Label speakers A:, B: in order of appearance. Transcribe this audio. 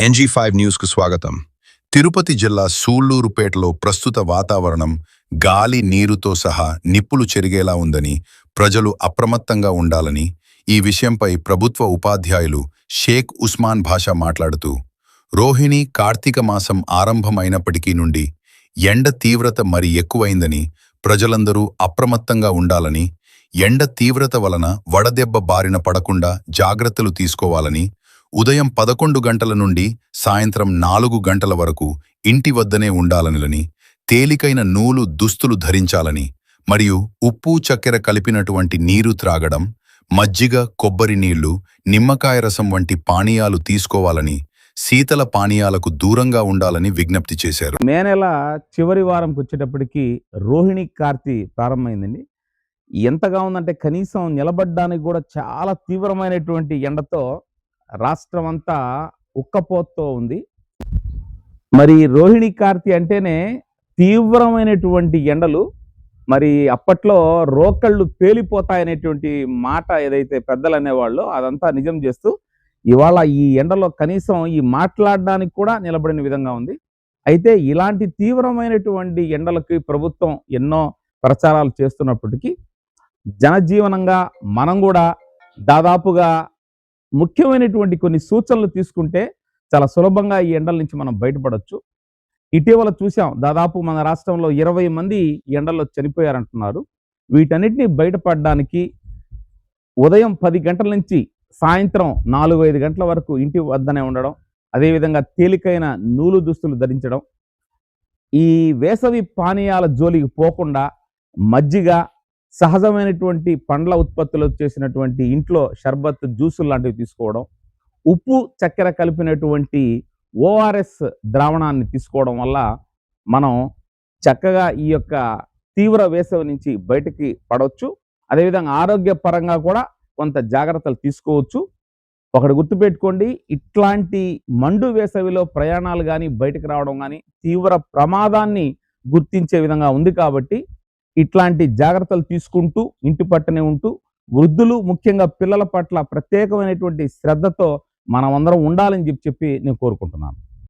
A: NG5 న్యూస్కు స్వాగతం. తిరుపతి జిల్లా సూళ్లూరుపేటలో ప్రస్తుత వాతావరణం గాలి నీరుతో సహా నిప్పులు చెరిగేలా ఉందని, ప్రజలు అప్రమత్తంగా ఉండాలని ఈ విషయంపై ప్రభుత్వ ఉపాధ్యాయులు షేక్ ఉస్మాన్ భాషా మాట్లాడుతూ, రోహిణి కార్తీక మాసం ఆరంభమైనప్పటికీ నుండి ఎండ తీవ్రత మరి ఎక్కువైందని, ప్రజలందరూ అప్రమత్తంగా ఉండాలని, ఎండ తీవ్రత వలన వడదెబ్బ బారిన పడకుండా జాగ్రత్తలు తీసుకోవాలని, ఉదయం 11 గంటల నుండి సాయంత్రం 4 గంటల వరకు ఇంటి వద్దనే ఉండాలనిలని, తేలికైన నూలు దుస్తులు ధరించాలని, మరియు ఉప్పు చక్కెర కలిపినటువంటి నీరు త్రాగడం, మజ్జిగ, కొబ్బరి నీళ్లు, నిమ్మకాయ రసం వంటి పానీయాలు తీసుకోవాలని, శీతల పానీయాలకు దూరంగా ఉండాలని విజ్ఞప్తి చేశారు.
B: మే నెల చివరి వారంకి వచ్చేటప్పటికి రోహిణి కార్తీ ప్రారంభమైందండి. ఎంతగా ఉందంటే కనీసం నిలబడ్డానికి కూడా చాలా తీవ్రమైనటువంటి ఎండతో రాష్ట్రం అంతా ఉక్కపోతూ ఉంది. మరి రోహిణి కార్తీ అంటేనే తీవ్రమైనటువంటి ఎండలు. మరి అప్పట్లో రోకళ్ళు పేలిపోతాయనేటువంటి మాట ఏదైతే పెద్దలు అనేవాళ్ళు అదంతా నిజం చేస్తూ ఇవాళ ఈ ఎండలో కనీసం ఈ మాట్లాడడానికి కూడా నిలబడిన విధంగా ఉంది. అయితే ఇలాంటి తీవ్రమైనటువంటి ఎండలకి ప్రభుత్వం ఎన్నో ప్రచారాలు చేస్తున్నప్పటికీ జనజీవనంగా మనం కూడా దాదాపుగా ముఖ్యమైనటువంటి కొన్ని సూచనలు తీసుకుంటే చాలా సులభంగా ఈ ఎండల నుంచి మనం బయటపడవచ్చు. ఇటీవల చూసాం, దాదాపు మన రాష్ట్రంలో 20 మంది ఎండల్లో చనిపోయారంటున్నారు. వీటన్నిటిని బయటపడడానికి ఉదయం 10 గంటల నుంచి సాయంత్రం 4-5 గంటల వరకు ఇంటి వద్దనే ఉండడం, అదేవిధంగా తేలికైన నూలు దుస్తులు ధరించడం, ఈ వేసవి పానీయాల జోలికి పోకుండా మజ్జిగ, సహజమైనటువంటి పండ్ల ఉత్పత్తులు చేసినటువంటి ఇంట్లో షర్బత్, జ్యూసులు లాంటివి తీసుకోవడం, ఉప్పు చక్కెర కలిపినటువంటి ORS ద్రావణాన్ని తీసుకోవడం వల్ల మనం చక్కగా ఈ యొక్క తీవ్ర వేసవి నుంచి బయటికి పడవచ్చు. అదేవిధంగా ఆరోగ్యపరంగా కూడా కొంత జాగ్రత్తలు తీసుకోవచ్చు. ఒకటి గుర్తుపెట్టుకోండి, ఇట్లాంటి మండు వేసవిలో ప్రయాణాలు కానీ బయటకు రావడం కానీ తీవ్ర ప్రమాదాన్ని గుర్తించే విధంగా ఉంది. కాబట్టి ఇట్లాంటి జాగ్రత్తలు తీసుకుంటూ ఇంటి పట్టునే ఉంటూ వృద్ధులు ముఖ్యంగా పిల్లల పట్ల ప్రత్యేకమైనటువంటి శ్రద్ధతో మనమందరం ఉండాలని చెప్పి నేను కోరుకుంటున్నాను.